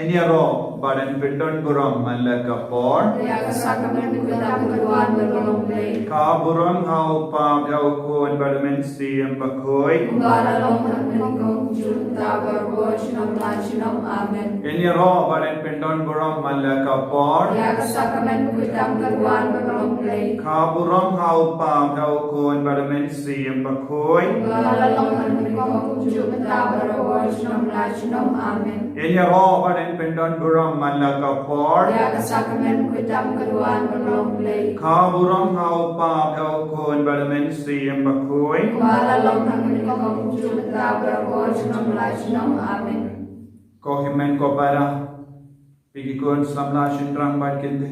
Enyaro badan pendon buram malakapor. Ka buram hau pam hau kon badamen siem bakoi. Enyaro badan pendon buram malakapor. Ka buram hau pam hau kon badamen siem bakoi. Enyaro badan pendon buram malakapor. Ka buram hau pam hau kon badamen siem bakoi. Ko himen ko para pigi kon samla shindrang bat kinde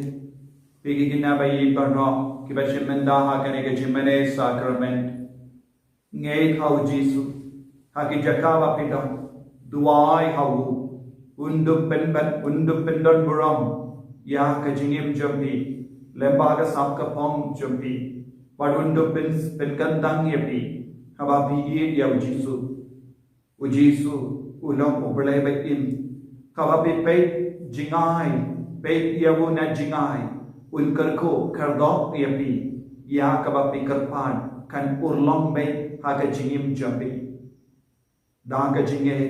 pigi kina bayi barno ki bashimenda ha kane ke jimene sacrament ngei hau jisu ha ki jakawa pidon duai hau undup pendon buram ya ka jingim jambi lembaga sapka pong jambi pad undup pen kandang yapi haba bi ya ujisu ulong ublay bayin kawapi pe jingai pe yawu na jingai unkarko kardok yapi ya kawapi karpan kan urlong be haga jingim jambi daga jinge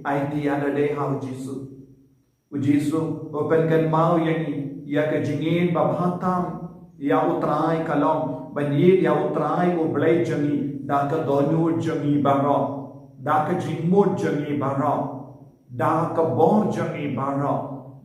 aiti ada de ha ujisu open kan mau yangi ya ka jingin babhatam ya utrai kalong banyi ya utrai ublay jangi daga donu jangi baro Daka jingmud jangi bara, daka bor jangi bara,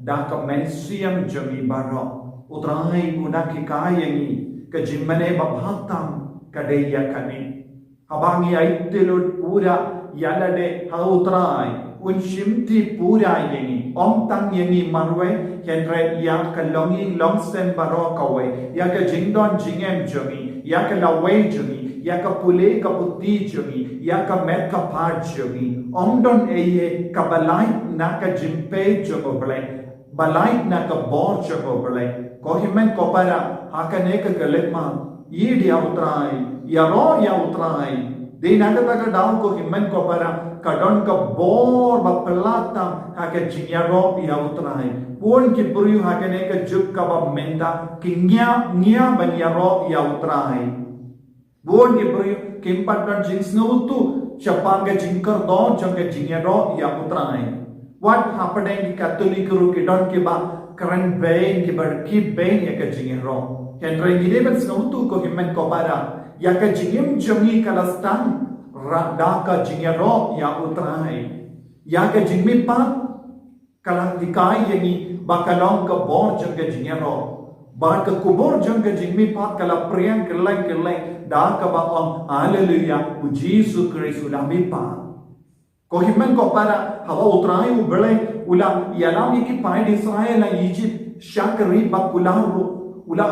daka mensiam jangi bara. Utrai unaki kayangi, kajimane babhatam kadeya kani. Habangi aitilud pura yalade hautrai, unshimti pura yangi, omtang yangi marwe, henre yak kalongi longsem baro kawe, yaka jingdon jingem jangi, yaka lawe jangi. Yaka pule ka putti jogi yaka met ka part jogi omdon eye ka balai na ka jimpe jogo ble balai na ka bor jogo ble ko himen ko para hakane ka galetma yid ya utrai ya utrai de na ka daw ko himen ko para kadon ka bor ba pelata haka jinyaro ya utrai pon ki puri hakane ka juk ka ba menda kinya nya banyaro ya utrai Bon ke beri kempat dan jings tu siapa ke jingkar don jangke jingero ya utrai. What happened in Catholic ru ke don ke ba keren bain ke ber ki bain ya ke jingero. Henry gide ben tu ko himen ko para ya ke jingim jangi kalastan rada ka jingero ya utrai. Ya ke jingmi pa kalang dikai yangi bakalong ke bor jangke jingero. Bahan ke kubur jangke jingmi pa kala priang kelai dah kabam haleluya Yesus Kristus lami pa ko himen ko para hawa utrai ubele ula yalami ki pai Israel na Egypt shakri bakularu ula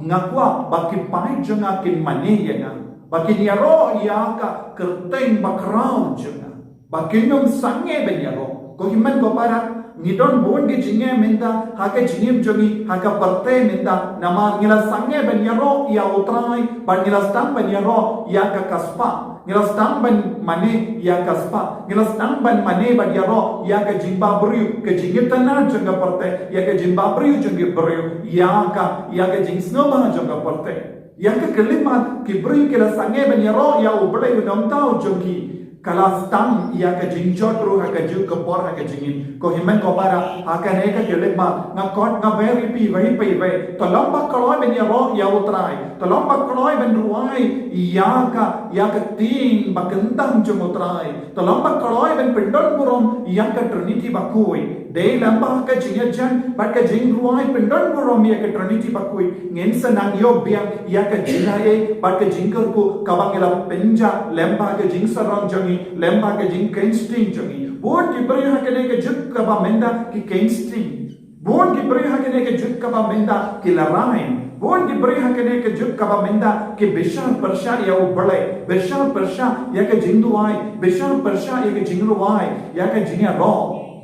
ngakwa baki pai janga kin mane yana baki niaro yaka kerteng bakrau janga baki nyom sange benyaro ko himen ko para Nidon bon ke jinge menda hake jingim jogi haka parte menda nama ngila sange ben yaro ya utrai ban ngila stang ben yaro ya ka kaspa ngila stang ben mane ya kaspa ngila stang ben mane ban yaro ya ka jimba briu ke jinge tanar janga parte ya ka jimba briu janga briu ya ka jingsno ba janga parte ya ka kelima ki briu ke la sange ben yaro ya ubre unomtao jogi Kalastam ia ka jingjot ru ha ka ju ka por ha ka jingin ko himen ko para akan eka gelek ma nga kot nga very pi vai pai vai to lomba koloi ben ya ro ya utrai to lomba koloi ben ruai ia ka ting bakentang jum utrai to lomba koloi ben pendon burom ia ka trinity bakui de lamba ka jingajan bat ka jing ruai pendon burom ia ka trinity bakui ngensa nang yo biang ia ka jingae bat ka jingker ko kabangela penja lamba ka jingsarang jangi lemba ke jing kensting jangi bon ki bari hakene ke juk ka ba menda ki kensting bon ki bari hakene ke juk ka ba menda ki larain bon ki bari hakene ke juk ka ba menda ki bishal parsha ya u bale bishal parsha ya ke jingduai bishal parsha ya ke jingruai ya ke jingya ro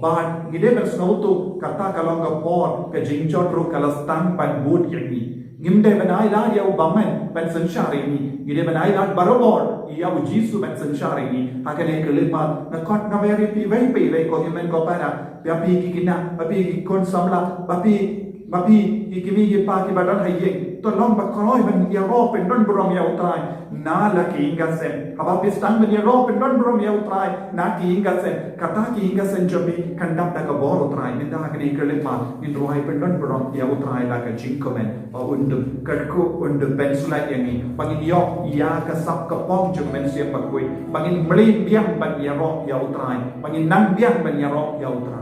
ban gide bersnautu kata kalonga por ke jingjot ru kalastan pan bud yangi ngimde benai la ya u bamen pan sanshari ni gide benai la barobor ia ujisu men sensyari ni hakane kelimat na kot na veri pi vei ko himen ko para pi kikina pi kon samla pi ikimi ki pa ki badan hayeng to long ba koloi ban ya ro pen don brom ya utrai na la ki ingasen haba pistang ban ya ro pen don brom ya utrai na ki ingasen kata ki ingasen jobi kandap ta ka bor utrai min da hakane kelimat in rohai pen don brom ya utrai la ka jingkomen o undu kadku undu pensula yangi bangin yo ya ka sap ka pong jung men siap bakui bangin meli biang ban ya ro ya utrai bangin nang biang ban ya ro ya utrai.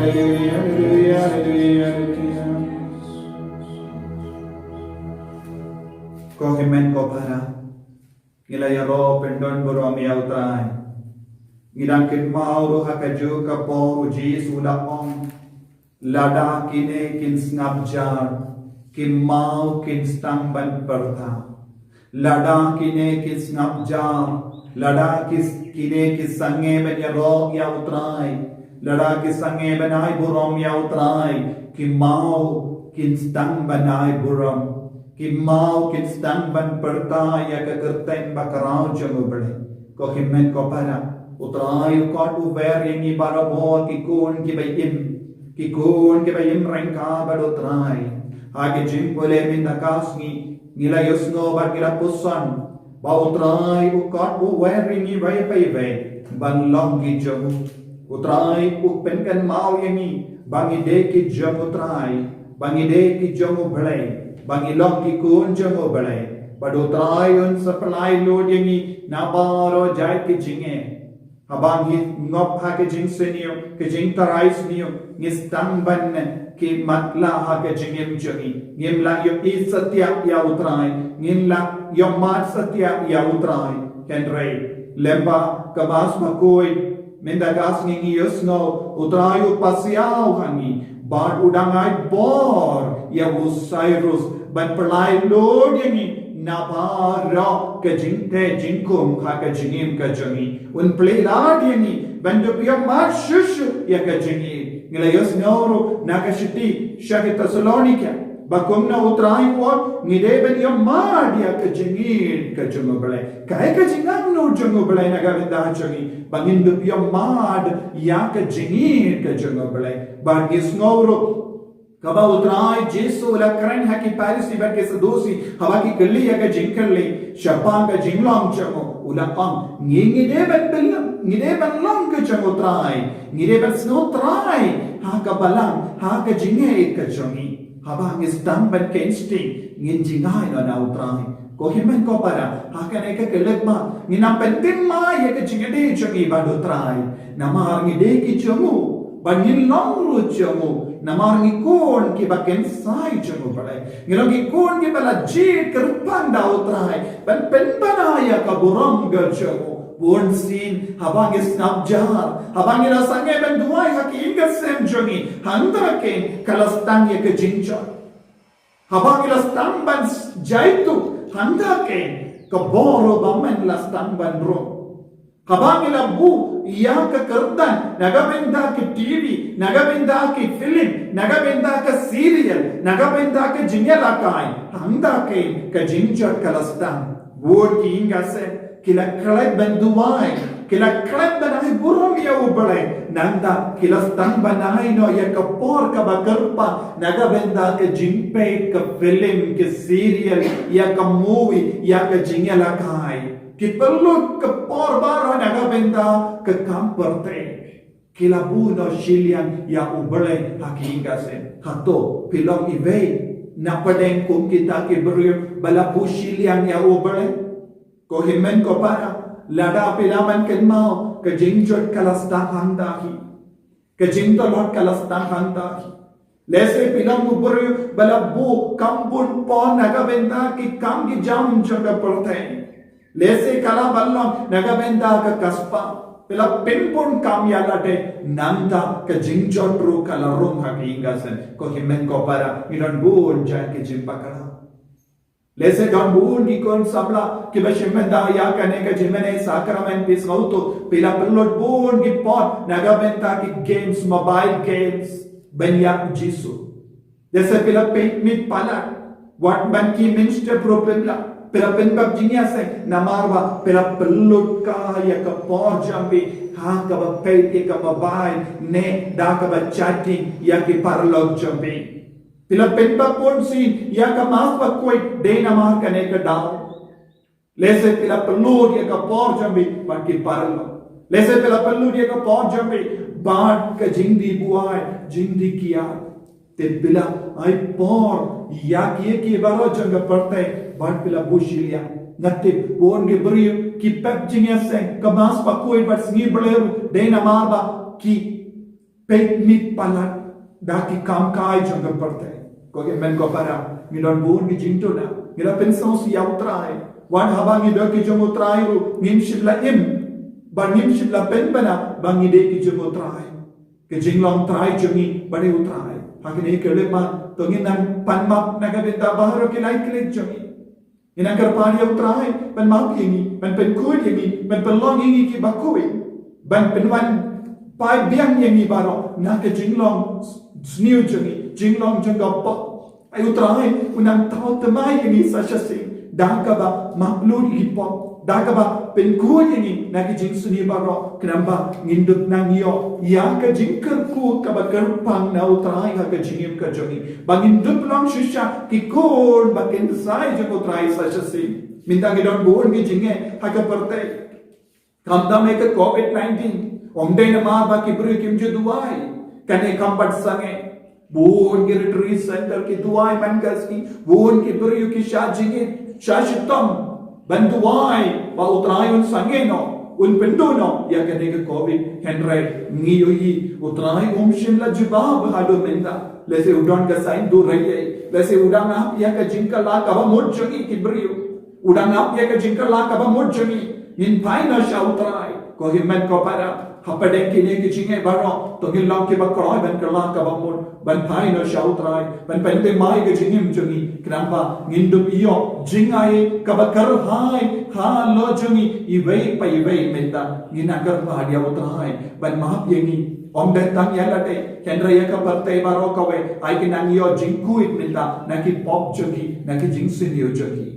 hallelujah, hallelujah, hallelujah, hallelujah. Ko himen ko para ngilaya ro pendon boro mi autrai ngidang kin mau hakaju ka po Jesu la ong lada kine kin snap jar kin mau kin stang ban perta lada kine kin snap jar lada kine kin sange ben ya ro ya utrai lada kin sange benai burom ya utrai kin mau kin stang benai burom कि माओ कि स्तन बन पड़ता या करते बकराव जंगो बड़े को हिम्मत को पारा उतराय कोट उवेर यंगी बारो बो कि कौन के भाई रंका बड़ उतराय आगे जिम बोले मिन नकासनी नीला युस्नो बकिरा पुसन बा उतराय उ कोट उवेर यंगी भाई पे बन लंगी जंगो उतराय उ पेनकन माओ यंगी बांगी दे की जंगो उतराय बांगी दे की जंगो बड़े bangi long ki kun jango balai bado trayon supply load yangi nabaro jai ki jinge habangi ngop ha ke jing senio ke jing tarais nio ngistang ban ki matla ha ke jingem jangi ngimla yo I satya ya utrai ngimla yo mat satya ya utrai kenrei lemba kabas makoi mendagas ngi yosno utrayo pasiao hangi bad udangai bor ya Cyrus ban perlai lord yangi nabara ke jingte jingkum ha ke jingim ke jangi un plelad yangi ban do pia mar shush ya ke jangi ngilayos noro nakashiti shaki Thessalonica bakumna utrai wor ngide ben ya mar ya ke jangi ke jango bale kai ke jingam no jango bale nagavinda jangi bangin do pia mar ya ke jangi ke jango bale bangis noro कबा उतराय जेसो ला करन है कि पेरिस की बैठ के सदोसी हवा की कल्ली या का जिंकर ले शपान का जिंगलोंग चमो उला अंग ngide ben long ke chamo trai ngide ben sno trai ha ka balang ha ka jinge ka chongi haba ngis dang ben ke instinct ngin jingai na utrai ko himen ko para ha ka ne ka kelek ma ngina pentin ma ya ka jingede chongi ba do trai namar ngide ki chomu bangin long ru chomu namar ngi kon ki baken sai chomu pare ngilo ki kon ki bala ji kerpan da utrai ban pen banaya ka buram gal chomu won sin habang is nabjar habang ila sange ben duai hakim ga sem jongi handa ke kalastang ye ke jincha habang ila stang ban jaitu handa ke ka boro bamen la stang ban ro habang ila bu ya ka kartan nagabenda ki TV nagabenda ki film nagabenda ka serial nagabenda ka jingela kai handa ke ka jincha kalastang word ki inga se kila kalai banduai kila kalai banai buram ya ubalai nanda kila stang banai no ya ka por ka bakarpa nagabenda ka jingpe ka film ka serial ya ka movie ya ka jingela kai ki perlu ke por baro nagabenda ke kamperte kila buno shilian ya ubalai hakinga se hato pilong ibe na padeng kum kita ki beri balapu shilian ya ubalai ko himen ko para lada pilaman ken mau ke jingjot kalastang handahi ke jingtolot kalastang handahi lese pilang uburi balabu kampun pon nagabenda ki kam ki jam jaga porte lese kala ballam nagabenda ka kaspa pila pinpun kam ya late nanda ke jingjot ru kala rum hakinga sen ko himen ko para iron bun jan ki jimpakala lese don bun ki kon sabla ki bashimenda ya kane ka jimene sakramen pis gauto pila pelot bun ki pot nagabenta ki games mobile games benya jisu lese pila paint mit pala what ban ki minster propella pila penbab jinya se namarwa pila pelot ka ya ka por jambi ha ka ba paint ka mobile ne da ka ba chatting ya ki parlog jambi pila penbab pon sin ya ka mas pa koi de namar kane ka daw lese pila pelot ya ka por jambi ba ki parlog lese pila pelot ya ka por jambi bad ka jindi buai jindi kiya te pila ai por ya ki baro jang parte bad pila bushilia natte won ge bri ki pep jingya se kamas pa koi bat sngi bleru de na marba ki pek mit palat daki kam kai jangam parte ko ke men ko para ngidon bun gi jingto na ngira pensão si au trai wan habang ngi doki jomo trai ru ngim shibla im ban ngim shibla pen bana bang ide ki jomo trai ke jinglong trai jongi bane utrai hakine kele ma to nginan panmap naga beta baharo ke lai klik jongi ina karpani utrai ban map yengi ban pen kuit yengi ban pelong yengi ki bakui ban penwan pai biang yengi baro na ke jinglong sniu jongi jinglong jonga pa ai utrai unang tau temai yengi sashasi dakaba maklud hipop dakaba penkuat ini nak jing suni baro kenapa ngindut nangio ya ka jingker ku ka bakerpang na utrai ka jingim ka jongi bangindut lang shisha ki kon bakin sai jeng utrai sashasi minta ngidon bon ki jinge ha ka perte kamda me ka covid-19 omde na ma ba ki bru kim ju duai kane kampat sange bon ki retreat center ki duai mangas ki bon ki bru ki shajinge Shashitam bantuai ba utrayun sangeno un pendono ya kanega covid henry ngiyoi utray shimla jibab hado menda lese udon ka sain do raye lese udang ap ya ka jinka la ka ba modjoni kibriyo udang ap ya ka jinka la ka ba modjoni in paina sha utray ko himmet ko para hapade kine ki jinge baro to gilang ke ba kroy ban kala ka ba mod ban paina sha utray ban pente mai ke jingim jongi kenapa ngindup iyo jingai kabakar hai ha lo jongi iwei pa iwei menta nginagar pa dia utrai ban mahap yengi om datang ya late kendra ya kaparte baro kawe ai kinang iyo jingkuit menta naki pop jongi naki jingsin yo jongi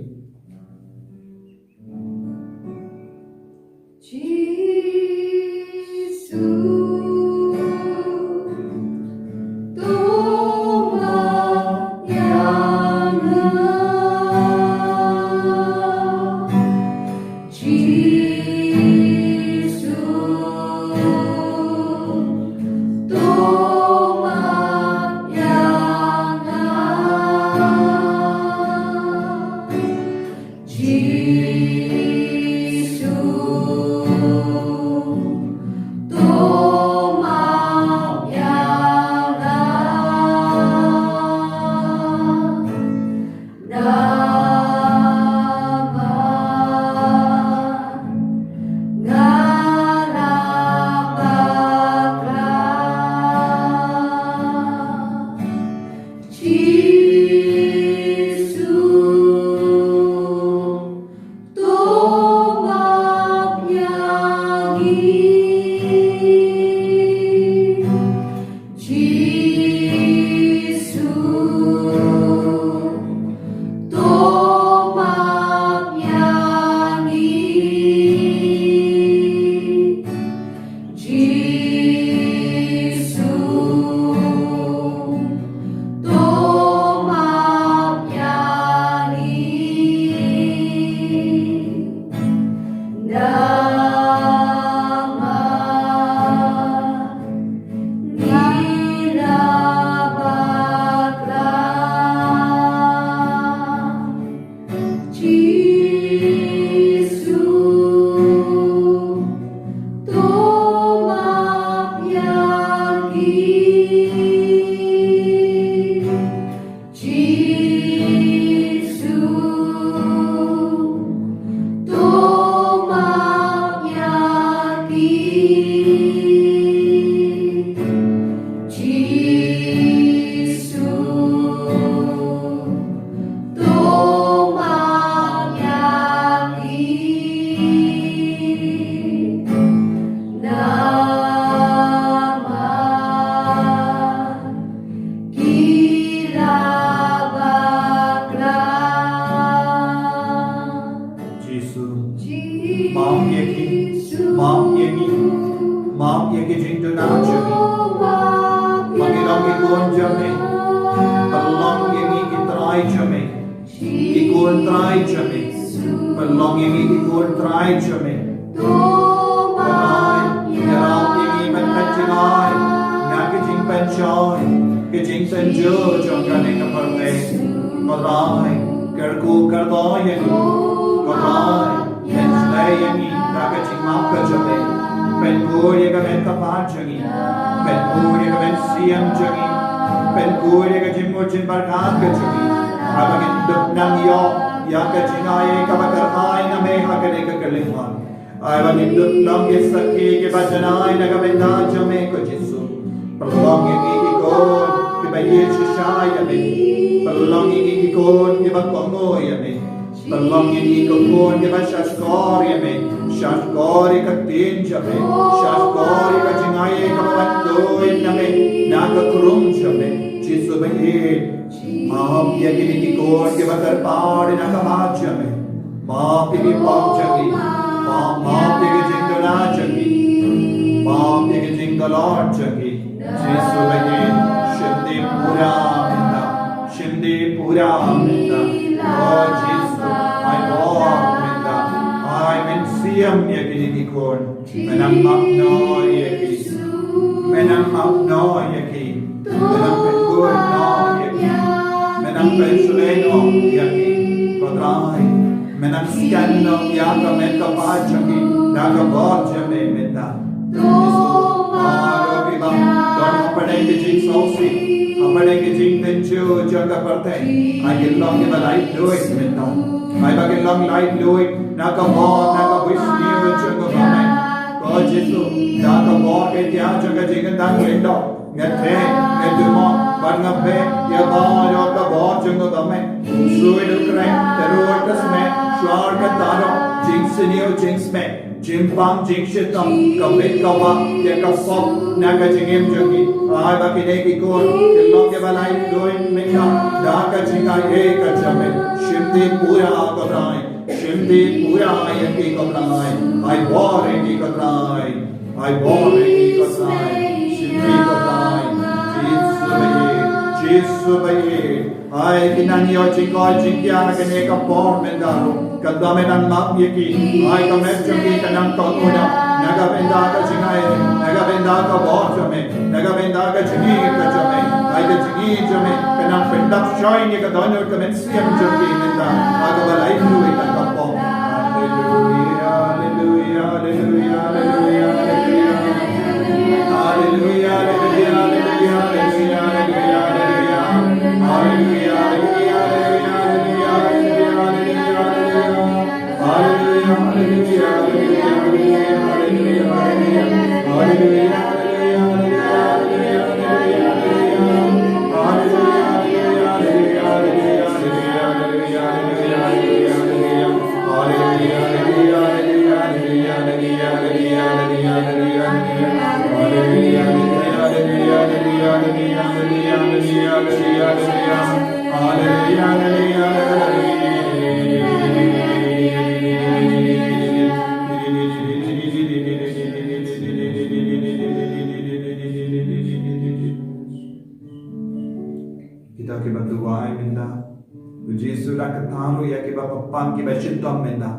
เป็นผู้ที่ก็เป็นเสียงจังอีเป็นผู้ที่ก็จิ้มจินประกาศกันจังอีอาบังอินดุนังยอยากจะจิงไอ้กับกระหายนะเมฆกันเอกกันเลยมันอาบังอินดุนังยิสกีกับบัจนายนะกับเป็นนาจเมฆก็จิสุประลองอย่างนี้กี่คนที่ไปเยี่ยมชายอย่างนี้ประลองอย่างนี้กี่คนที่บังกงโง่อย่างนี้ประลองอย่างนี้กี่คนที่บังชัชกอร์อย่างนี้ชัชกอร์กับตีนอย่างนี้ชัชกอร์กับจิงไอ้กับบันโดยอย่างนี้นักครุมอย่างนี้จิสุบังเอMaaf ya kini kikor ke bakar paad na kamaj me maaf ke paap jagi maaf ke jingala jagi maaf ke jingala jagi Jesu bagi shindi pura minta oh Jesus I walk minta I men siam ya kini kikor menang makno ya ki menang makno ya ki menang pekur no ya ki menang pensuleno yaki kodrai menang scanno yaka meta pachaki daga borja me meta Yesu aro biba don apade ke jing sosi apade ke jing tenchu jaga parte agillong ke light do it meta ai bagillong light do it naga bor naga wisniu jaga bame ko Yesu daga bor ke tia jaga jing dang lendo ngate ngedemo Barnabe ya baro ka bor jungo dame suy được kren teror ka sme shwar ka taro jinx niu jinx me jimpang jinx shitam ka bit ka wa ya ka sop na ka jingem jogi ai ba ki ne ki ko long ke balai doin me na da ka jinga e ka jame shimti pura ka rai shimti pura ya ki ka rai ai war e ki ka rai ai war e ki ka rai shimti ka rai Jesu bayi, ay kinanyo chikoy chikya na kene ka por mendaro, kadame nan map yeki, ay kamet chungi kanang tokuna, nagabenda ka chingay, nagabenda ka bor jame, nagabenda ka chingi ka jame, ay ka chingi jame, kanang pendap shoy ni ka donor kamet siyam chungi menda, agabalay luwi ka po. Hallelujah, hallelujah, hallelujah, hallelujah, hallelujah, hallelujah, hallelujah, Kita ke berdoa minda, Puji sudah ketahu ya ke bapan ke bersyukur minda,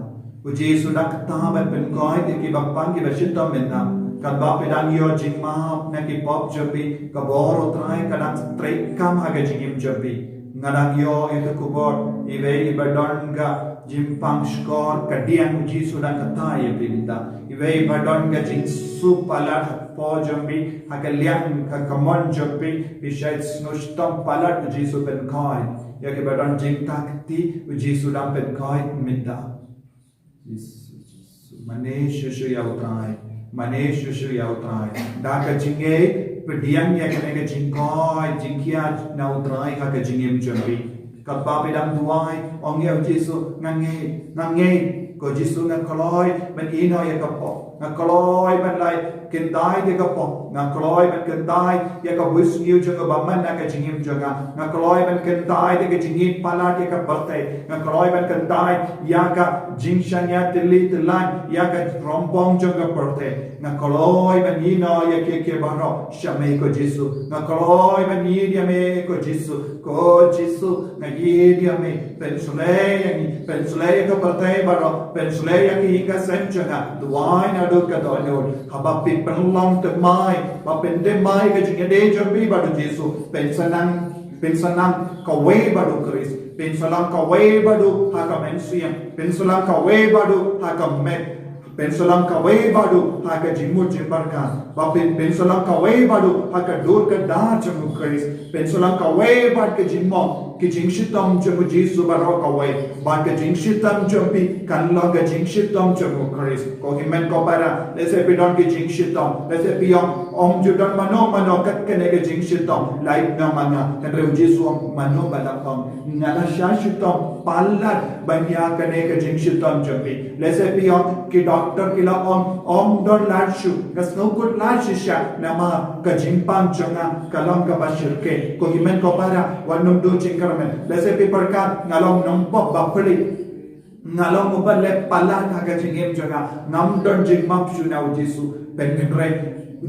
Puji sudah ketahu berpenkoi ke bapan ke bersyukur minda, kan bapak dan yo jing maaf nak ke pop jabi, ke boro trai kadang straight kam haga jingim jabi, ngadang yo itu kubor, ibe ibadon ga jimpang skor kadian Puji sudah ketahu ya minda, ibe ibadon ga jing supalat po jambi hakalian ka kamon jambi bishait snustom palat Jesu ben kai ya ke badon jing takti Jesu dam ben kai minda mane shushu ya utrai da ka jinge pediang ya ke ne jingkoi jingkia na utrai ha ka jingem jambi ka ba pedam duai ong ya Jesu ngange ko Jesu ngakoloi ben ino ya ka po ngakoloi ben lai kendai dia kapo ngakoloi ben kendai ya ka bus niu jaga baman na ka jingim jaga ngakoloi ben kendai dia ka jingim pala dia ka barte ngakoloi ben kendai ya ka jingshanya tili tilan ya ka rompong jaga barte ngakoloi ben ino ya ke baro shame ko Jesu ngakoloi ben dia me ko Jesu ngayi dia me pensule ka barte baro pensule ya ki ka senjaga duai na do ka do habapin penulong temai bapin temai ke jingga de jambi badu Jesu pensanang kawe badu Kris pensalang kawe badu haka mensiam pensalang kawe badu haka met pensolam kawai badu haka jimut jimbarka bapin pensolam kawai badu haka dur ka dar jamu Chris pensolam kawai bad ke jimmo ki jingshitam jamu Jesu baro kawai bad ke jingshitam jampi kanlong ke jingshitam jamu Chris ko himen ko para lese pidon ke jingshitam lese piong judan mano kat kene ke jingshitam light na manga kan reu Jesu mano balapang ngala shashitam palat banya kene ke jingshitam jampi lese piong ki doctor kila om don ladshu kas no good lashisha nama ka jimpang janga kalam ka bashirke ko himen ko para wanum do jingkarmen lese pi parka ngalong nompop bapli ngalong uballe pala ka jingem jaga ngam don jingmap shunau Jesu pengenre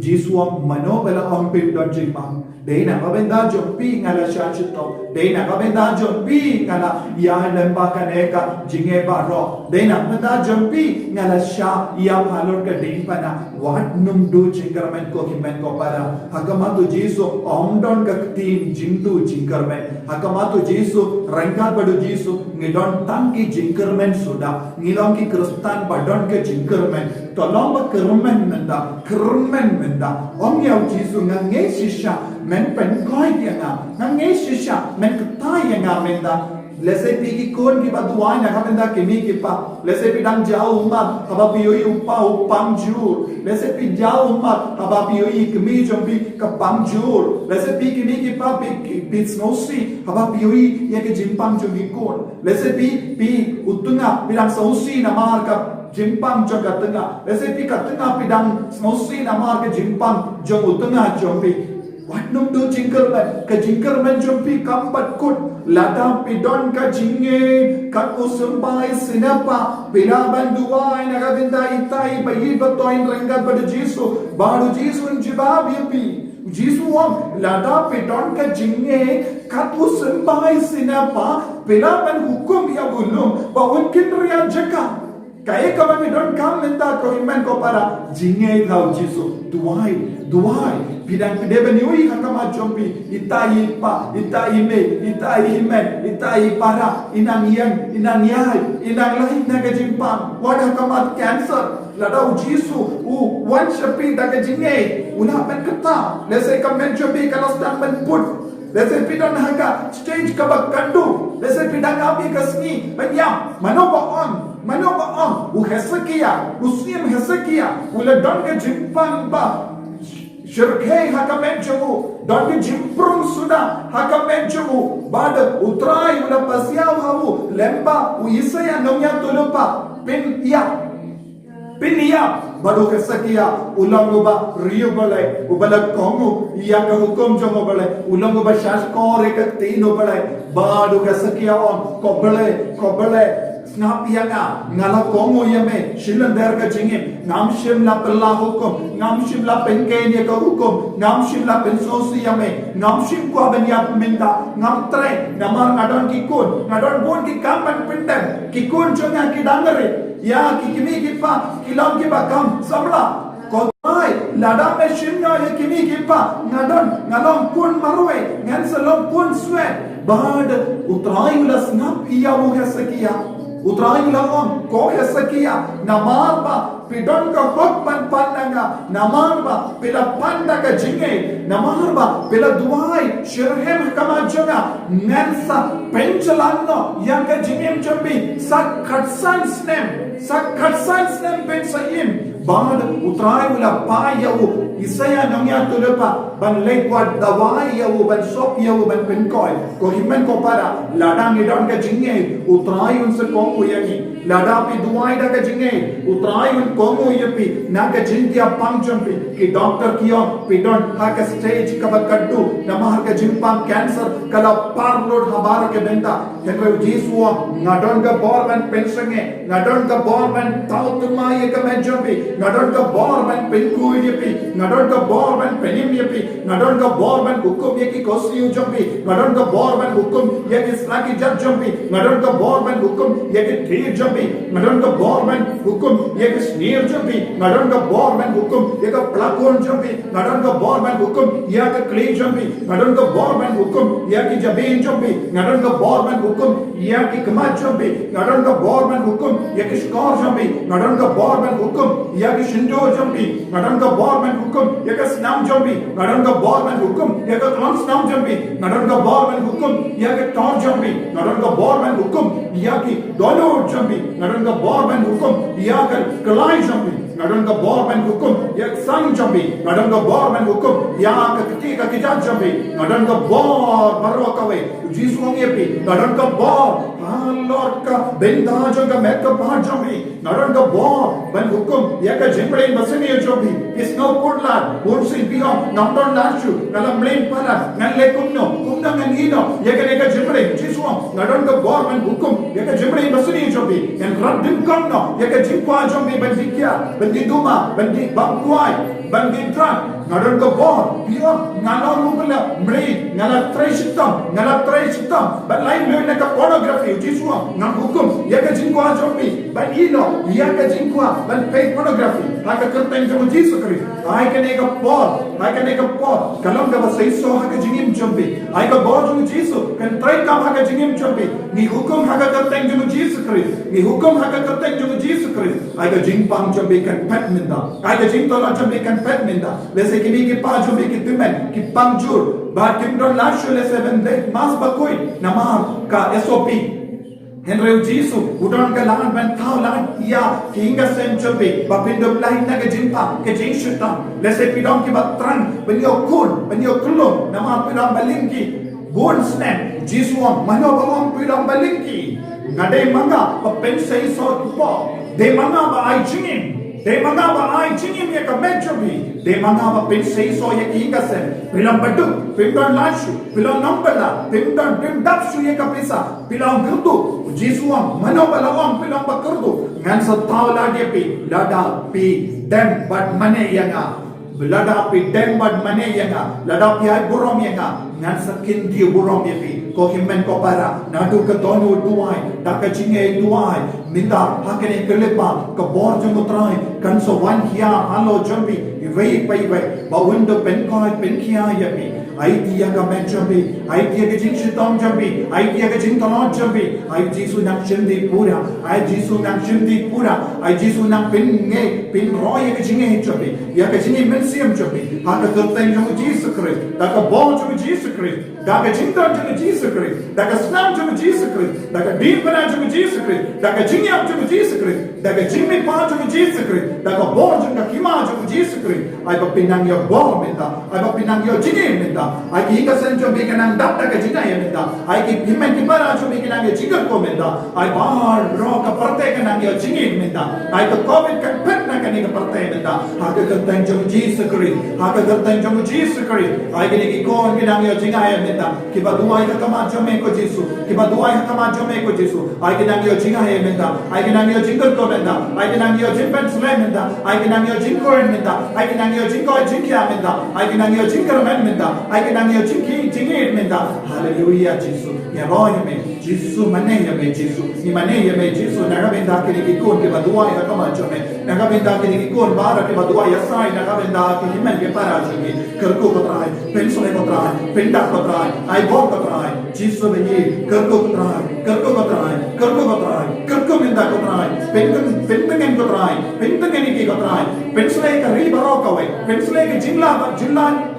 Jesu mano bala pin don jingmap Dena kabenda jompi ngala shachito Dena kabenda jompi ngala ya lemba kaneka jinge baro Dena kabenda jompi ngala sha ya halor ka dimpana what num do jingarmen ko himen ko para hakama tu Jesu omdon ka tin jingdu jingarmen hakama tu Jesu rangka badu Jesu ngidon tangki jingarmen suda ngilong ki kristan badon ke jingarmen tolong ba kermen menda om ya Jesu ngange shisha men pen koi yang ngange shisha men ketai yang menda lese pi ki kon ki baduai na kamenda kimi ki pa lese pi dang jauh umat haba pi yoi upa upang jur lese pi jauh umat haba pi yoi kimi jombi ka pang jur lese pi kimi ki pa pi snosi haba pi yoi ya ke jimpang jombi kon lese pi utunga bilang sausi na mar ka jimpang jong katanga lese pi katanga pi dang snosi na mar ka jimpang jong utunga jombi what num do jingkerman jompi kampat kut ladam pidon ka jinge kat usumbai sinapa pilaban duai nagavinda itai bayi batoin rangat badu Jesu badu Jesu jibab yapi Jesu lada pidon ka jinge kat usumbai sinapa pilaban hukum ya bulum bahun kinriya jaka kaya kami don kam minta ko iman ko para jinge thau Jesu duai bidang pedeben yui hakama jompi itai pa itai me itai himen itai para inang yai inang lain naga jimpang wada hakama cancer ladau Jesu wan shapi daga jinge una pen kata lese kamen jompi kalas dan men put lese pidon haga stage kabak kandu lese pidang api kasni banyam manoba on Hezekiah Muslim Hezekiah ula don ke jimpang ba shirkei hakamen jamu don ke jimprung sudah hakamen jamu bada utrai ula pasiaw hawu lemba Isaya nomya tulupa pin iya baru Hezekiah ulang uba rio balai ubala kongu iya ka hukum jamu balai ulang uba shashkor ek tino balai baru Hezekiah on kobale ngap yanga ngala kongo yame shilan der ka jingim ngam shim la pella hukum ngam shim la penken ye ka hukum ngam shim la pensosi yame ngam shim ko abenya minda ngam tre namar ngadon ki bon ki kampan pindan ki kun jonga ki dangare ya ki kimi ki pa kilam ki ba kam samla Kodai lada me shimnya ye kimi ki pa ngalong kun marwe ngan salom kun sweat bad utrai ulas ngap iya wo Hezekiah utrai ulang ko Hezekiah namarba pidon ka hok pananga namarba pila panda ka jinge namarba pila duai shirhem kama jonga ngansa penchalanno yang ka jingem jombi sak khatsan snem pensayim bad utrai ula pa yau Isaya namanya tulupa ban lekwa dawai yau ban sop yau ban penkoi ko himen ko para ladang idon ka jinge utrai unse kongu yangi lada pi duai da ka jinge utrai un kongu yapi na ka jintia pangchampi ki doctor kiyo pidon ha ka stage ka bakaddu namah ka jimpang cancer kala parlod habar ke benda henry Jesu ngadon ka borban pensange ngadon ka borban tautuma ye ka menjampi ngadon ka borban penku yapi ngadon ka bor ban penim yapi ngadon ka bor ban hukum yaki kosiu jampi ngadon ka bor ban hukum yaki slaki jat jampi ngadon ka bor ban hukum yaki thir jampi ngadon ka bor ban hukum yaki sneer jampi ngadon ka bor ban hukum yaka plakon jampi ngadon ka bor ban hukum yaka clay jampi ngadon ka bor ban hukum yaki jabin jampi ngadon ka bor ban hukum yaki kamat jampi ngadon ka bor ban hukum yaki skor jampi ngadon ka bor ban hukum yaki shindo jampi ngadon ka bor ban hukum yaka snam jampi ngadon ka bor ban hukum yaka klon snam jampi ngadon ka bor ban hukum yaka tor jampi ngadon ka bor ban hukum yaki dolor jampi ngadon ka bor ban hukum yaka kalai jampi ngadon ka bor ban hukum yak sang jampi ngadon ka bor ban hukum yaka ketika kijat jampi ngadon ka bor barwakawe jisu ngepi ngadon ka bor Lord ka benda jaga mekka pa jampi ngadon ka bor ban hukum yaka jembre basani jampi isno kodla bonsi biyo namdon lashu ngalam lain para ngalle kunno kumna ngino yaka neka jembre jisu ngadon ka bor ban hukum yaka jembre basani jampi yang radim kanno yaka jimpa jampi ban dikya ban diduma ban di bangkuai ban didran ngadon ka bor biyo ngalon mukla mri ngala traishitam ban lain me neka pornography jisu ngam hukum yaka jingkwa jampi ban ino yaka jingkwa ban fake pornography haka kerteng jamu jisu kri ai ka neka por kalam ka basai so haka jingim jampi ai ka bor jamu jisu kan trai kam haka jingim jampi ni hukum haka kerteng jamu jisu kri ni hukum haka kerteng jamu jisu kri ai ka jingpang jampi kan pet minda ai ka jingtola jampi kan pet minda lese kini ki pa jampi ki timen ki pangjur ba kimdon lashu lese bende mas bakoi namar ka SOP Henry Jisu udon ka lan ban thau lan ya kinga sem jampi ba pindo lain na ka jimpa ke jinshutam lese pidong ki batrang benyo kulum namar pidong balingki bon snap Jisu mano bawang pidong balingki ngade manga pa pensei so po de manga ba ai jingim ya ka menjobi de manga ba pensei so ya kinga sem pilang badu pindon lashu pilang nampala pindon dapsu ya ka pisa pilang gerdu Jisu mano balawang pilang bakerdu ngan sa tao la dia pi lada pi dem bad mane yanga lada pi dem bad mane yanga lada pi ai burom yanga ngan sa kindi burom ya pi ko himmen ko para nadu ka donu duai da ka jinge duai minda hakene kelepa ka bor jung utrai kan so wan hia halo jambi vei pai vai ba window pen ko pen khia ya pi idea ka men jambi idea ke jing shitam jambi idea ke jing tanot jambi ai jisu nak shindi pura ai jisu nak shindi pura ai jisu nak pin roy ke jinge jambi ya ke jinge men siam jambi ha ka kerteng jung jisu kris da ka bor jung jisu kris da ka jing tan jung jisu kris da ka snam jung jisu kris da ka din pana jung jisu kris da ka jing yap jung jisu kris da ka jing mi pa jung jisu kris da ka bor jung ka kima jung jisu kris ai ba pinang yo bor menta ai ba pinang yo jinge menta ai ki ka sen jung bi kanang dap da ka jinga ya menta ai ki pimen ki para jung bi kanang jinga ko menta ai bar ro ka parte kanang yo jinge menta ai ka covid ka pet na ka ni ka parte menta ha ka kerteng jung jisu kris ha ka kerteng jung jisu kris ai ki ni ki kon kanang yo jinga ya menta ki ba duai ka kama jome ko jisu ki ba duai ka kama jome ko jisu ai ki nang yo jinga ya menta ai ki nang yo jingal ko menta ai ki nang yo jimpen sle menta ai ki nang yo jingkoren menta ai ki nang yo jingko jingkia menta ai ki nang yo jingkar men menta ai ki nang yo jingir menta hallelujah jisu ya roy me jisu mane ya me jisu ni mane ya me jisu naga menta ki ni kon ki ba duai ka kama jome naga menta ki ni kon bara ki ba duai ya sai naga menta ki himen ke para jome karko ko trai pensole ko trai penda ko trai ai bo ko trai jisu me ni karko ko trai karko menta ko trai pentengen ko trai pentengen ki ko trai pensole ka ri baro ka we pensole ki jingla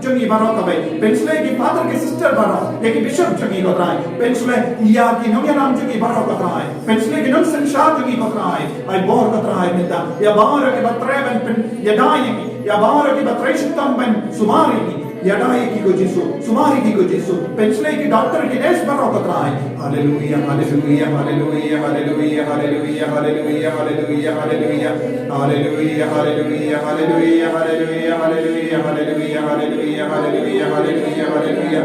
jongi baro ka we pensole ki father ki sister baro ye ki bishop jongi ko trai pensole ya ki nomya nam jongi baro ko trai pensole ki non sanshar jongi ko trai ai bor ko trai menta ya bar ki batreven pen ya dai ya bar ki batreishtam ben sumari yadai ki ko jisu sumari ki ko jisu pensle ki doctor ki nes baro ko trai hallelujah hallelujah hallelujah hallelujah hallelujah hallelujah hallelujah hallelujah hallelujah hallelujah hallelujah hallelujah hallelujah hallelujah hallelujah hallelujah hallelujah hallelujah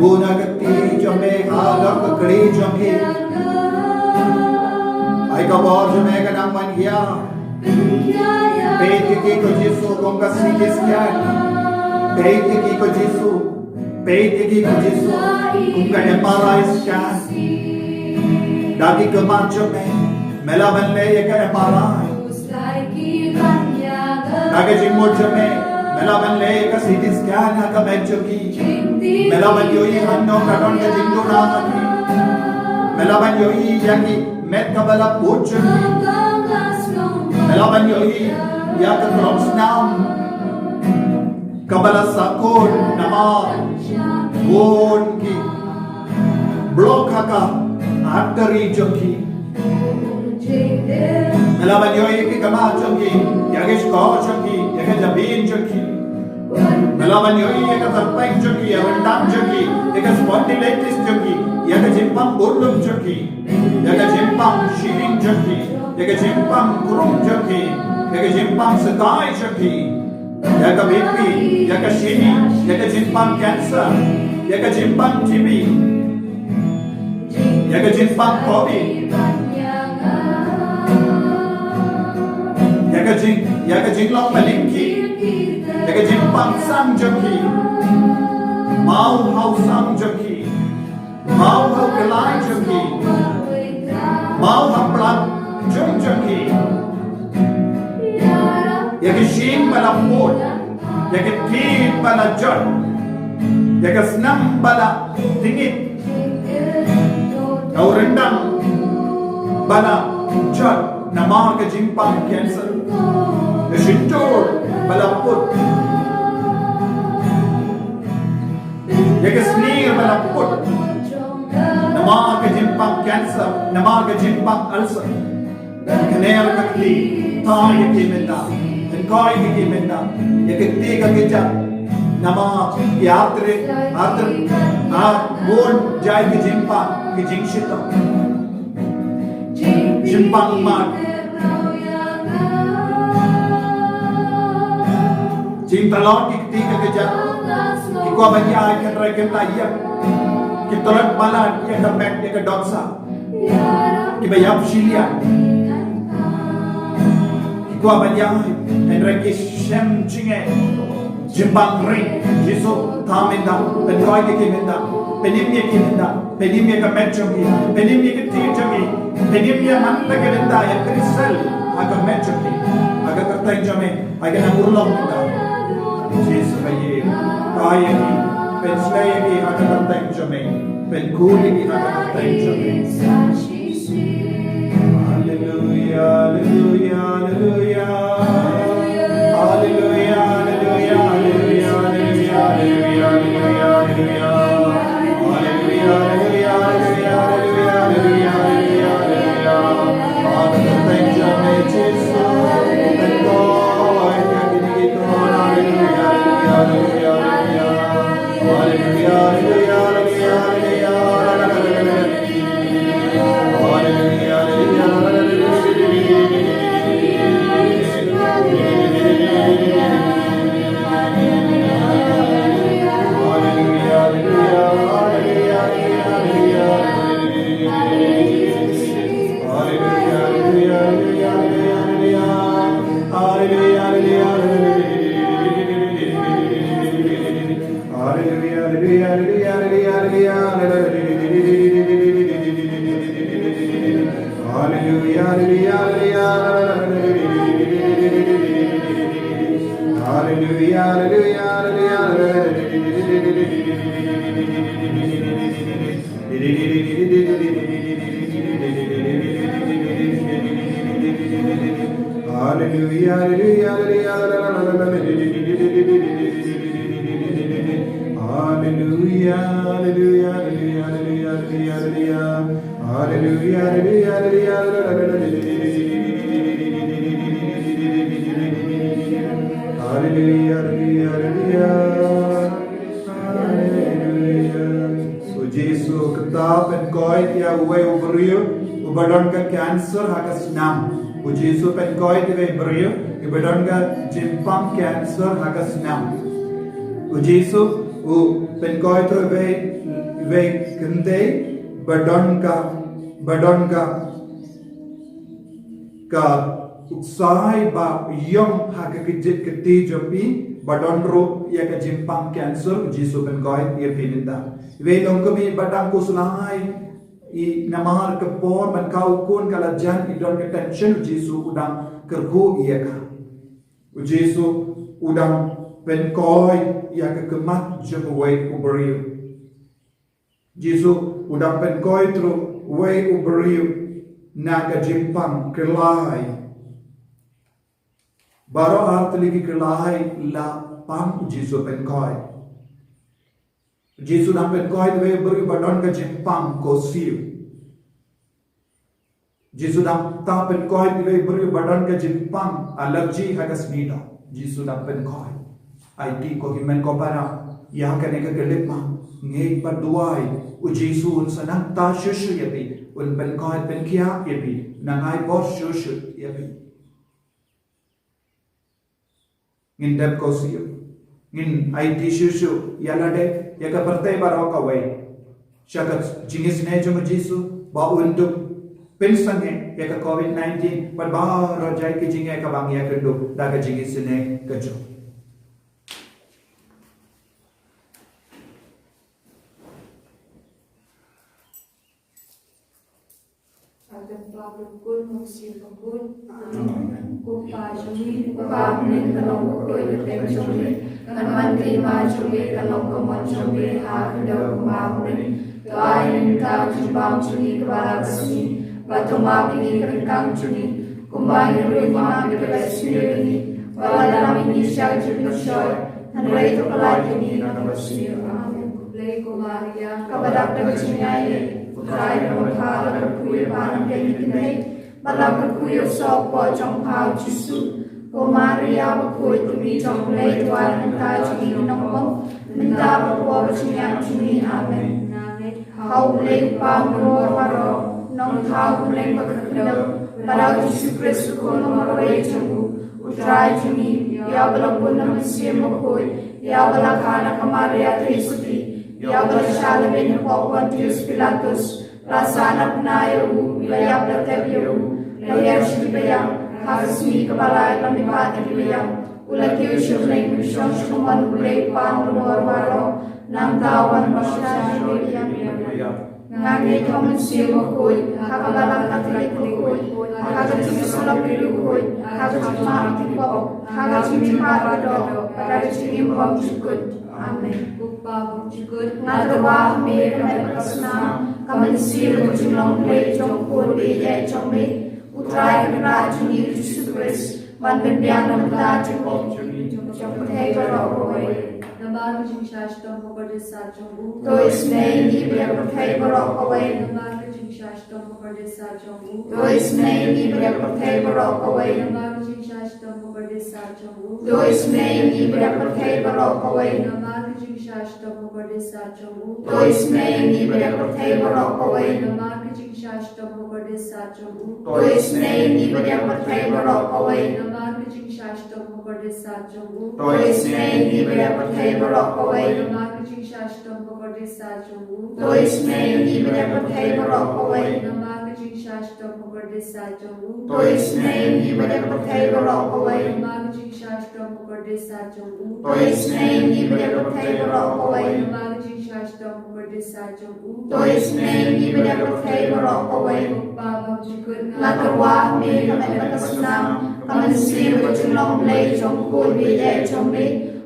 buna kati jome halak kri jome ai ka bor jome ka nam man gya Peti ko Yesu kung kasigis yan Peti ko Yesu kung kanya marais yan Dagi ka manjome melaban le ka marai Dagi jingmo jome melaban le ka sigis yan ka medjoki melaban yoi hanno katon ka jingdo namani melaban yoi yaki met kabala pujoki melaban yoi ya ka drops nam kabala sakon nama bon ki blok ka artery joki melaban yoi ki kama joki ya ke sko joki ya ke jabin joki melaban yoi ya ka tarpai joki ya rendam joki ya ka spondylitis joki ya ka jimpang bolum joki ya ka jimpang shirin joki ya ka jimpang kurung joki ya ka jimpang sekai joki ya ka BP ya ka shini ya ka jimpang cancer ya ka jimpang TB ya ka jimpang COVID ya ka jinglong malingki ya ka jimpang sang joki mau hau sang joki mau hau kelai joki mau hau plat jung joki ya ka shin bala pot ya ka tin bala jot ya ka snam bala dingit au rendang bala jot nama ka jimpang cancer ya shintor bala pot ya ka sneer bala pot nama ka jimpang cancer nama ka jimpang ulcer kaner kakli tay ki menda koi ki menda ya ka te ka keja nama yatre a bon jai ki jimpang ki jingshita jimpang mat Cintalon ki ka keja ki ko banya ka try ka ya ki tolat balan ya ka mek ya ka doksa ki bayap shilia ki ko banya Henry ki shem chinge jimbang ring jiso thamenda ben koi ki menda penim ki menda penim ka mek chogi penim ki ti chogi penim man ta ka menda ya kristal aga mek chogi aga kartai jame aga na urlong menda Jesus kaye kaya ki pen slay ki aga kartai jame pen kuli ki aga kartai jame Hallelujah hallelujah hallelujah Hallelujah, hallelujah, hallelujah, hallelujah, hallelujah, hallelujah, hallelujah, hallelujah, hallelujah, hallelujah. Father, thank you, may Jesus, and God, hallelujah, hallelujah, hallelujah, hallelujah, Ubadon ka cancer hakas nam. Ujisu pen koi tiwe brio. Ubadon ka jimpang cancer hakas nam. Ujisu penkoi tro ve kente badon ka uksai ba yom ha ka kejit keti jopi badon ro ya ka jimpang cancer jisu penkoi ye pininda ve long kami badang ko sulai I namar ke por ban kau kun kala jan I don ke tension jisu udang kergo ia ka jisu udang penkoi ya ke kemat jemway uberiu jisu udang penkoi tru way uberiu na ka jimpang kelai baro art lagi kelai la pam jisu penkoi jisu dang penkoi we beri badon ka jimpang ko siu jisu dang ta penkoi we beri badon ka jimpang allergy ha ka snida jisu dang penkoi IT ko himen ko para ya ka ne ka gelip ma ngei pa duai u jisu un sanang ta shushu yapi un penkoi penkia yapi nangai bos shushu yapi ngin dep ko siu ngin IT shushu yalade ya ka pertai baro ka wai shakat jingis ne jom jisu ba untuk pensange ya ka COVID-19 par ba rajai ki jinge ka bang ya kendo da ka jingis ne ka jo Kupa jumi, kupa ning kalong koi teng jumi, kan mandi ma jumi kalong komon jumi ha kendo kuma ning, kain ta jimbang jumi kebara kesini, batu ma pini keringkang jumi, kumbai rui ma berbesi ini, wala dalam ini syai jumi syai, hanrai tu kelai ini nak bersih, amin. Kuplay ko Maria, kabadak tercinyai, putrai berkala berkuih panang keniknai. Balang berkuyo sopo trong pao jisu ko Maria berkuy tumi trong lay tuan minta jini nongpong minta berkuwa bercinyak jini amin hau lay pangro maro nong tau lay berkendam pada jisu Kristus ko nomor lay jenggu utrai jini ya balang pun namasiya berkuy ya balang kana ka Maria Trisuti ya balang shalabin po Pontius Pilatus Rasana penayu wilayah bertebiru Layar Shribayam, Hasmi Kabala, Lamipati Bayam, Ulaki Shulay, Mishon Shuman, Ulay, Pan, Lumor Maro, Namtawan, Masha, Nangay Common Seal Koy, Hakabalang Katolik Koy, Hakatim Solapiri Koy, Hakatim Martin Bob, Hakatim Parado, Hakatim Bob Chukut. Amen. Bukpa Chukut, Nadawa, Mir, Kasna, Common Seal, Jumong Lay, Jong Koy, Jong May. Utrai kena juni Yesus Kristus, manbendian namda cukup cukup hega rokoi. Namar jingshashtam pokorde sarjungu. To isne ni biar berkai berokoi. Namar jingshashtam pokorde sarjungu. To isne ni biar berkai berokoi. Namar jingshashtam pokorde sarjungu. To isne ni biar berkai berokoi. Namar jingshashtam pokorde sarjungu. To isne ni biar berkai berokoi. Namar jingshashtam pokorde sarjungu. To isne ni biar berkai berokoi. Namar jingshashtam pokorde sarjungu. To isne ni biar berkai berokoi. Namar jingshashtam pokorde sarjungu. To isne ni biar berkai berokoi. Namar jingshashtam pokorde sarjungu. To isne ni biar berkai berokoi. Namar jingshashtam pokorde sarjungu. To isne ni biar berkai berokoi. Namar jingshashtam pokorde sarjungu. To isne ni biar berkai berokoi. Bapa Jukut Latarwa me kametakasnam kamansi berjulong lay jong kul biye jong me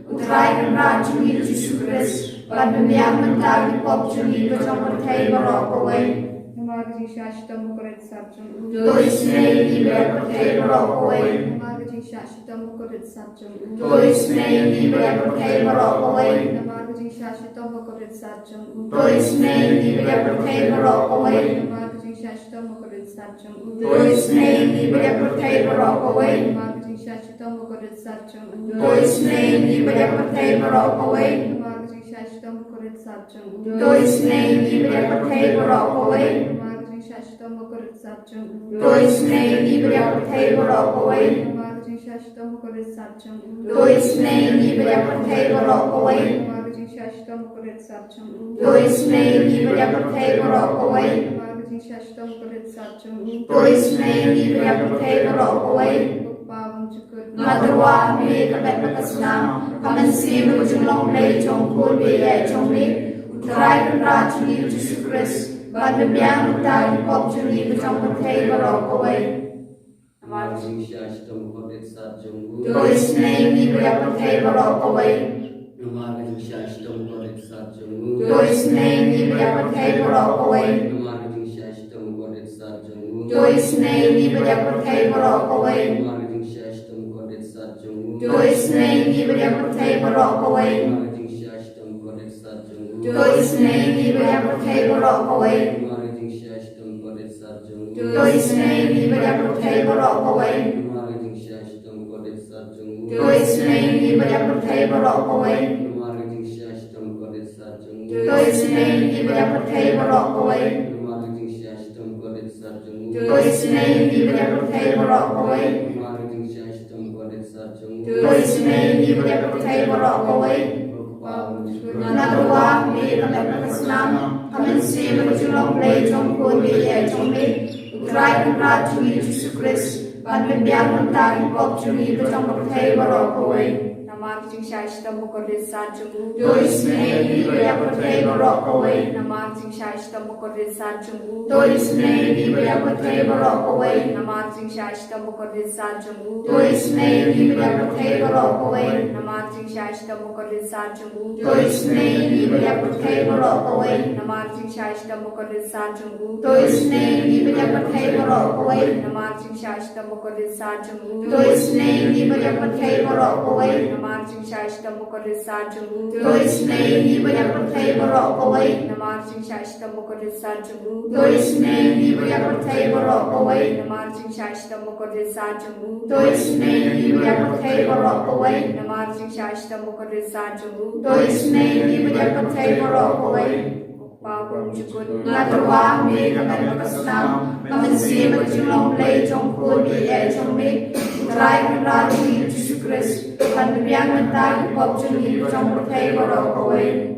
utrai kenra jumi Yesus Kristus pademyang mentari pop jumi berjong berkai berokoi. Namar jingshashtam pokorde sarjungu. To isne ni biar berkai berokoi. Namar jingshashtam pokorde sarjungu. To isne ni biar berkai berokoi. Namar jingshashtam pokorde sarjungu. To isne ni biar berkai berokoi. Namar jingshashtam pokorde sarjungu. To isne ni biar berkai berokoi. Namar jingshashtam pokorde sarjungu. To isne ni biar berkai berokoi. Namar jingshashtam pokorde sarjungu. To isne ni biar berkai berokoi. Namar jingshashtam pokorde sarjungu. To isne ni biar berkai berokoi. Namar jingshashtam pokorde sarjungu. To isne ni biar berkai berokoi. Namar Shashtam Kurit Satcham. Doisnei Libria Protego Rockaway. Namagaji Shashtam Kurit Satcham. Doisnei Libria Protego Rockaway. Pagpawang Chukut. Madrua me Kabepakasnam. Come and see me with your long play, John Colby, John Lee. Drive and ride to you, Jesus Christ. But the young died pop to leave the John Protego Rockaway. Namagaji Shashtam Kurit Satcham. Doisnei Libria Protego Rockaway. Namagaji Shashtam Kurit Satcham. Doisnei Libria Protego Rockaway. Namagaji Shashtam Kurit Satcham. Doisnei Libria Protego Rockaway. Namagaji Shashtam Kurit Satcham. Doisnei Libria Protego Rockaway. Namagaji Shashtam Kurit Satcham. Doisnei Libria Protego Rockaway. Namagaji Shashtam Kurit Satcham. Doisnei Libria Protego Rockaway. Namagaji Shashtam Kurit Satcham. Doisnei Libria Protego Rockaway. Namagaji Shashtam Kurit Satcham. Doisnei Libria Protego Rockaway. Namagaji Shashtam Kurit Satcham. Doisnei Libria Protego Rockaway. Namagaji Shashtam Kurit Satcham. Doisnei Libria Protego Rockaway. Nadrua me Kabepakasnam. Come and see me with your long play, John Colby, John Lee. Drive and ride to you, Jesus Christ. But the young died pop to leave the John Protego Rockaway. Namagaji Shashtam Kurit Satcham. Doisnei Libria Protego Rockaway. Namagaji Shashtam Kurit Satcham. Doisnei Libria Protego Rockaway. Namagaji Shashtam Kurit Satcham. Doisnei Libria Protego Rockaway. Namagaji Shashtam Kurit Satcham. Doisnei Libria Protego Rockaway. Namagaji Shashtam Kurit Satcham. Doisnei Libria Protego Rockaway. Namagaji Shashtam Kurit Satcham. Doisnei Libria Protego Rockaway. Namagaji Shashtam Kurit Satcham. Doisnei Libria Protego Rockaway. Namagaji Shashtam Kurit Satcham. Doisnei Libria Protego Rockaway. Namagaji Shashtam Kurit Satcham. Doisnei Libria Protego Rockaway. Namagaji Shashtam Kurit Satcham. Doisnei Libria Protego Rockaway. Pagpawang Chukut. Nadrua me Kabepakasnam. Come and see me with your long play, John Colby, John Lee. Drive and ride to you, Jesus Christ. But the young died pop to leave the John Protego Rockaway.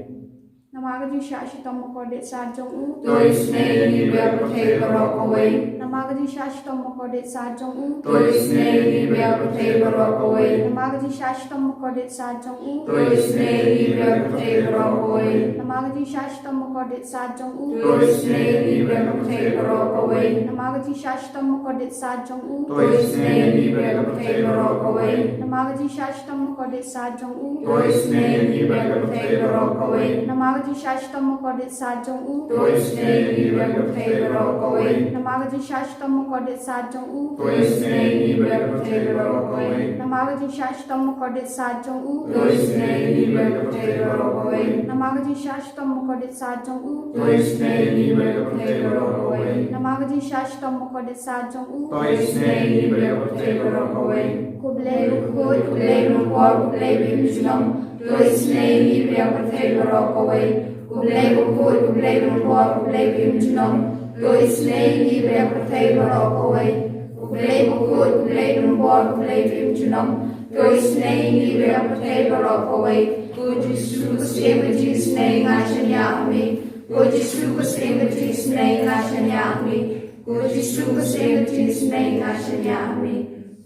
Namagaji Shashtam Kurit Satcham. Doisnei Libria Protego Rockaway. Namagaji Shashtam Kurit Satcham. Doisnei Libria Protego Rockaway. Namagaji Shashtam Kurit Satcham. Doisnei Libria Protego Rockaway. Namagaji Shashtam Kurit Satcham. Doisnei Libria Protego Rockaway. Namagaji Shashtam Kurit Satcham. Doisnei Libria Protego Rockaway. Namagaji Shashtam Kurit Satcham. Doisnei Libria Protego Rockaway. Namagaji Shashtam Kurit Satcham. Doisnei Libria Protego Rockaway. Namagaji Shashtam Kurit Satcham. Doisnei Libria Protego Rockaway. Namagaji Shashtam Kurit Satcham. Doisnei Libria Protego Rockaway. Namagaji Shashtam Kurit Satcham. Doisnei Libria Protego Rockaway. Namagaji Shashtam Kurit Satcham. Doisnei Libria Protego Rockaway. Kublai Ukut. Kublai Ukor, Kublai Bimjunam. Doisnei Libria Protego Rockaway. Kublai Ukut, Kublai Ukor, Kublai Bimjunam. Doisnei Libria Protego Rockaway. Kublai Ukut, Kublai Ukor, Kublai Bimjunam. Doisnei Libria Protego Rockaway. Puji suku sema jisnei ngashanyami. Puji suku sema jisnei ngashanyami. Puji suku sema jisnei ngashanyami.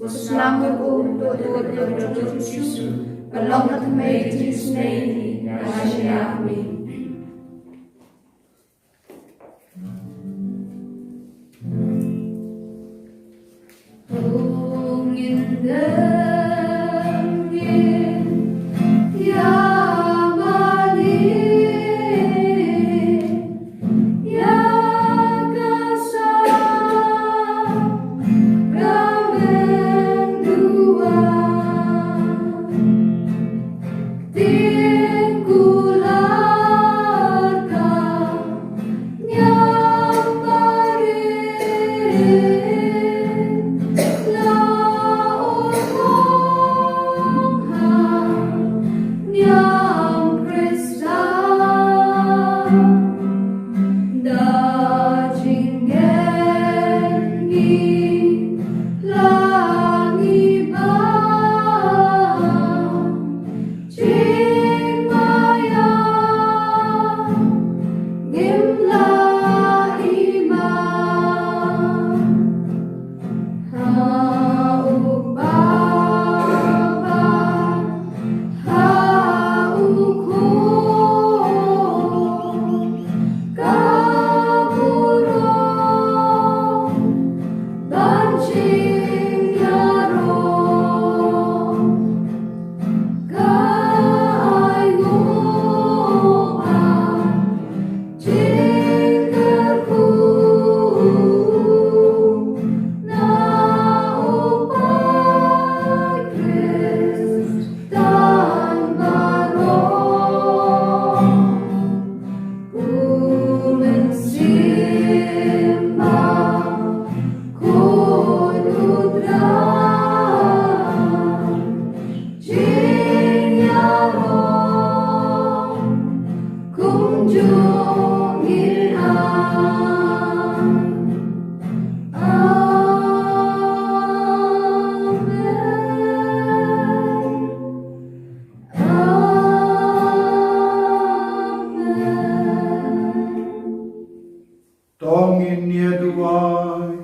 Selamat untuk Yesus. Belonglah kembali jisnei ngashanyami. Tikulah Tongin niya duway,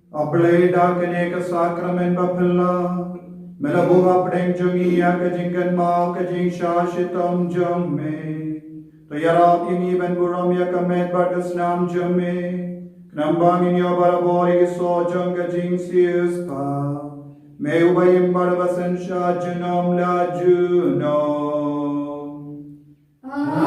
ablay dakane ka sakramen papala, melabu apdeng jungi akajingkan ma kajing shashitam jamme, tayarap yung iban buram yakamet bagas nam jamme, knambangin yo barabori so jang kajing siyus pa, may ubayim barabasan siya junam la junom. Amen.